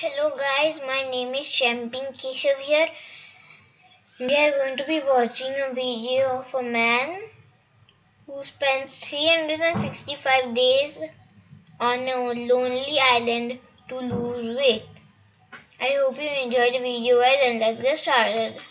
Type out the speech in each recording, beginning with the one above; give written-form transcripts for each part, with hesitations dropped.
Hello guys, my name is Champing Keshav here. We are going to be watching a video of a man who spent 365 days on a lonely island to lose weight. I hope you enjoyed the video guys and let's get started.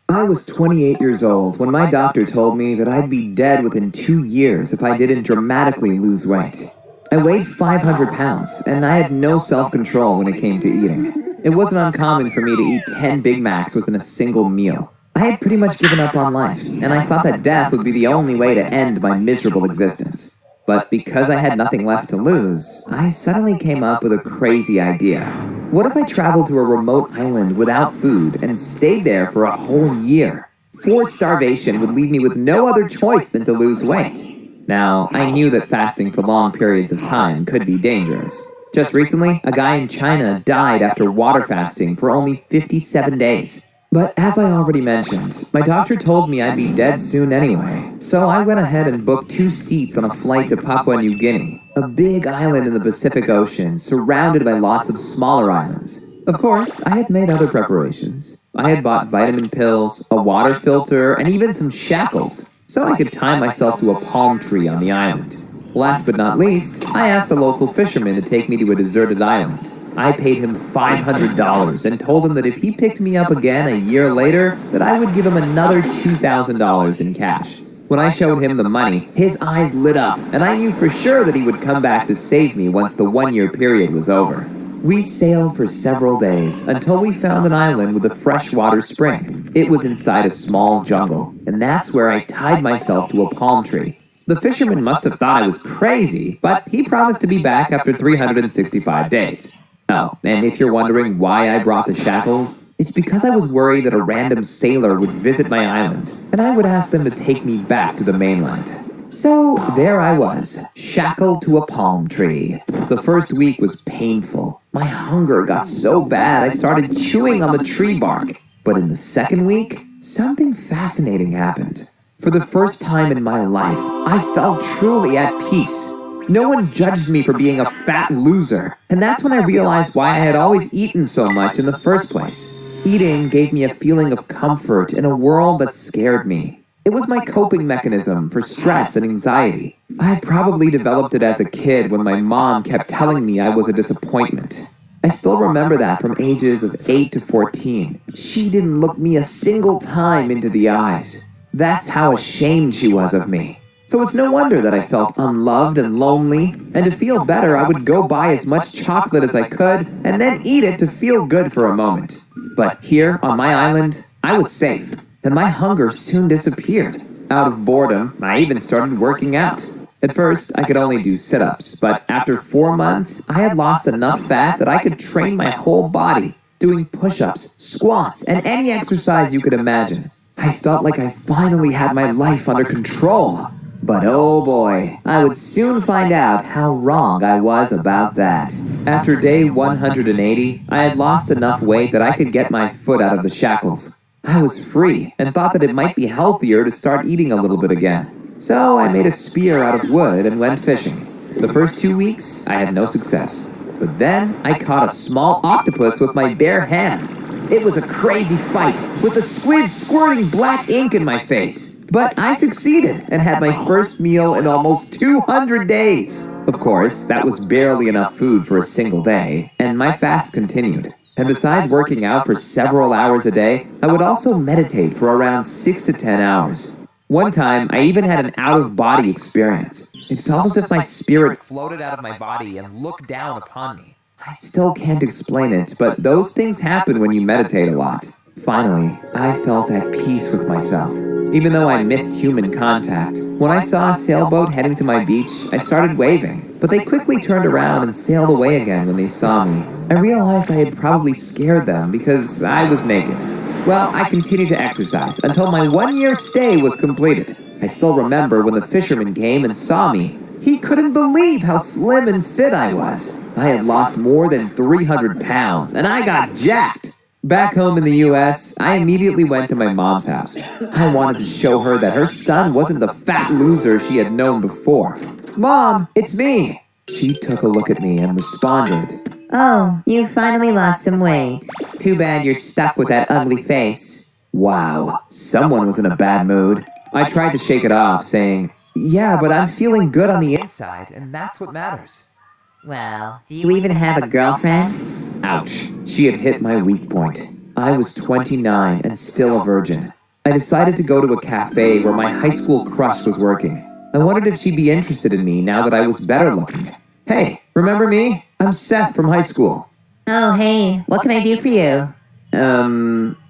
I was 28 years old when my doctor told me that I'd be dead within 2 years if I didn't dramatically lose weight. I weighed 500 pounds, and I had no self-control when it came to eating. It wasn't uncommon for me to eat 10 Big Macs within a single meal. I had pretty much given up on life, and I thought that death would be the only way to end my miserable existence. But because I had nothing left to lose, I suddenly came up with a crazy idea. What if I traveled to a remote island without food and stayed there for a whole year? Forced starvation would leave me with no other choice than to lose weight. Now, I knew that fasting for long periods of time could be dangerous. Just recently, a guy in China died after water fasting for only 57 days. But as I already mentioned, my doctor told me I'd be dead soon anyway, so I went ahead and booked 2 seats on a flight to Papua New Guinea, a big island in the Pacific Ocean surrounded by lots of smaller islands. Of course, I had made other preparations. I had bought vitamin pills, a water filter, and even some shackles, so I could tie myself to a palm tree on the island. Last but not least, I asked a local fisherman to take me to a deserted island. I paid him $500 and told him that if he picked me up again a year later, that I would give him another $2,000 in cash. When I showed him the money, his eyes lit up, and I knew for sure that he would come back to save me once the 1-year period was over. We sailed for several days until we found an island with a freshwater spring. It was inside a small jungle, and that's where I tied myself to a palm tree. The fisherman must have thought I was crazy, but he promised to be back after 365 days. Oh, and if you're wondering why I brought the shackles, it's because I was worried that a random sailor would visit my island, and I would ask them to take me back to the mainland. So there I was, shackled to a palm tree. The first week was painful. My hunger got so bad I started chewing on the tree bark. But in the second week, something fascinating happened. For the first time in my life, I felt truly at peace. No one judged me for being a fat loser, and that's when I realized why I had always eaten so much in the first place. Eating gave me a feeling of comfort in a world that scared me. It was my coping mechanism for stress and anxiety. I had probably developed it as a kid when my mom kept telling me I was a disappointment. I still remember that from ages of 8 to 14. She didn't look me a single time into the eyes. That's how ashamed she was of me. So it's no wonder that I felt unloved and lonely, and to feel better I would go buy as much chocolate as I could and then eat it to feel good for a moment. But here, on my island, I was safe, and my hunger soon disappeared. Out of boredom, I even started working out. At first, I could only do sit-ups, but after 4 months, I had lost enough fat that I could train my whole body, doing push-ups, squats, and any exercise you could imagine. I felt like I finally had my life under control. But oh boy, I would soon find out how wrong I was about that. After day 180, I had lost enough weight that I could get my foot out of the shackles. I was free and thought that it might be healthier to start eating a little bit again. So I made a spear out of wood and went fishing. The first 2 weeks, I had no success. But then I caught a small octopus with my bare hands. It was a crazy fight, with the squid squirting black ink in my face. But I succeeded and had my first meal in almost 200 days. Of course, that was barely enough food for a single day, and my fast continued. And besides working out for several hours a day, I would also meditate for around 6 to 10 hours. One time, I even had an out-of-body experience. It felt as if my spirit floated out of my body and looked down upon me. I still can't explain it, but those things happen when you meditate a lot. Finally, I felt at peace with myself. Even though I missed human contact, when I saw a sailboat heading to my beach, I started waving, but they quickly turned around and sailed away again when they saw me. I realized I had probably scared them because I was naked. Well, I continued to exercise until my 1-year stay was completed. I still remember when the fisherman came and saw me. He couldn't believe how slim and fit I was. I had lost more than 300 pounds, and I got jacked. Back home in the US, I immediately went to my mom's house. I wanted to show her that her son wasn't the fat loser she had known before. "Mom, it's me!" She took a look at me and responded, Oh, you finally lost some weight. Too bad you're stuck with that ugly face. Wow, someone was in a bad mood. I tried to shake it off, saying, "Yeah, but I'm feeling good on the inside, and that's what matters." Well, do you even have a girlfriend? Ouch, she had hit my weak point. I was 29 and still a virgin. I decided to go to a cafe where my high school crush was working. I wondered if she'd be interested in me now that I was better looking. Hey, remember me? I'm Seth from high school. Oh, hey, what can I do for you?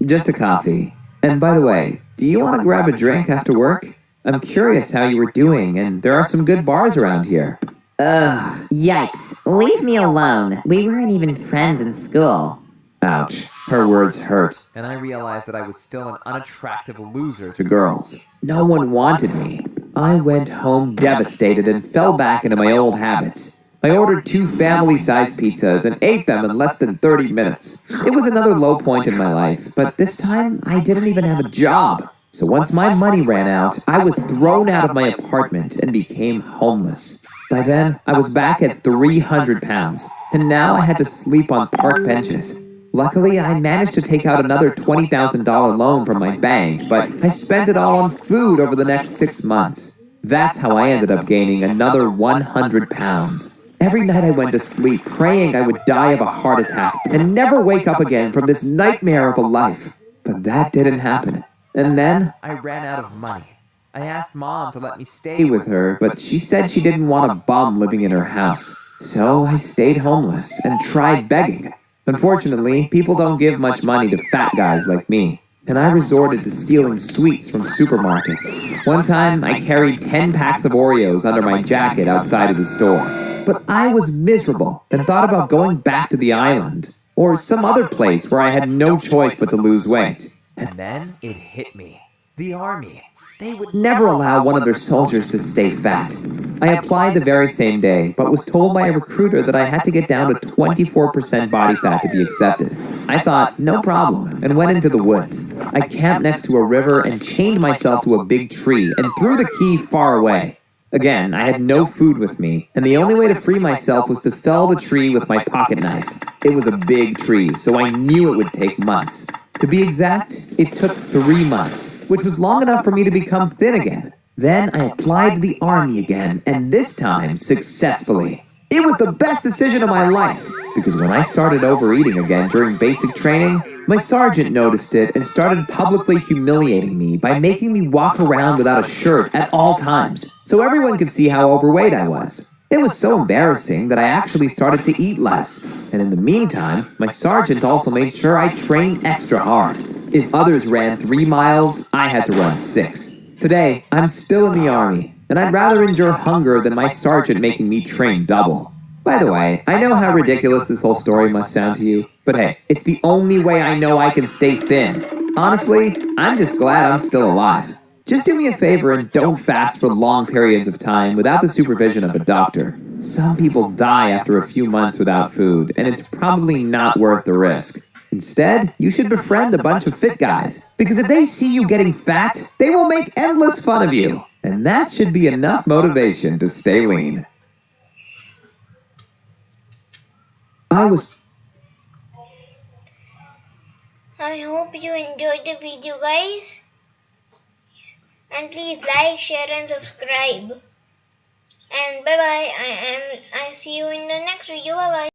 Just a coffee. And by the way, do you want to grab a drink after work? I'm curious how you were doing, and there are some good bars around here. Ugh, yikes. Leave me alone. We weren't even friends in school. Ouch, her words hurt, and I realized that I was still an unattractive loser to girls. No one wanted me. I went home devastated and fell back into my old habits. I ordered 2 family-sized pizzas and ate them in less than 30 minutes. It was another low point in my life, but this time I didn't even have a job. So once my money ran out, I was thrown out of my apartment and became homeless. By then, I was back at 300 pounds, and now I had to sleep on park benches. Luckily, I managed to take out another $20,000 loan from my bank, but I spent it all on food over the next 6 months. That's how I ended up gaining another 100 pounds. Every night I went to sleep praying I would die of a heart attack and never wake up again from this nightmare of a life. But that didn't happen. And then I ran out of money. I asked Mom to let me stay with her, but she said she didn't want a bum living in her house. So I stayed homeless and tried begging. Unfortunately, people don't give much money to fat guys like me, and I resorted to stealing sweets from supermarkets. One time, I carried 10 packs of Oreos under my jacket outside of the store. But I was miserable and thought about going back to the island, or some other place where I had no choice but to lose weight. And then it hit me. The army. They would never allow one of their soldiers to stay fat. I applied the very same day, but was told by a recruiter that I had to get down to 24% body fat to be accepted. I thought, no problem, and went into the woods. I camped next to a river and chained myself to a big tree and threw the key far away. Again, I had no food with me, and the only way to free myself was to fell the tree with my pocket knife. It was a big tree, so I knew it would take months. To be exact, it took 3 months, which was long enough for me to become thin again. Then I applied to the army again, and this time successfully. It was the best decision of my life, because when I started overeating again during basic training, my sergeant noticed it and started publicly humiliating me by making me walk around without a shirt at all times, so everyone could see how overweight I was. It was so embarrassing that I actually started to eat less, and in the meantime, my sergeant also made sure I trained extra hard. If others ran 3 miles, I had to run 6. Today, I'm still in the army, and I'd rather endure hunger than my sergeant making me train double. By the way, I know how ridiculous this whole story must sound to you, but hey, it's the only way I know I can stay thin. Honestly, I'm just glad I'm still alive. Just do me a favor and don't fast for long periods of time without the supervision of a doctor. Some people die after a few months without food, and it's probably not worth the risk. Instead, you should befriend a bunch of fit guys, because if they see you getting fat, they will make endless fun of you. And that should be enough motivation to stay lean. I hope you enjoyed the video, guys. And please like, share and subscribe. And bye bye. I see you in the next video. Bye bye.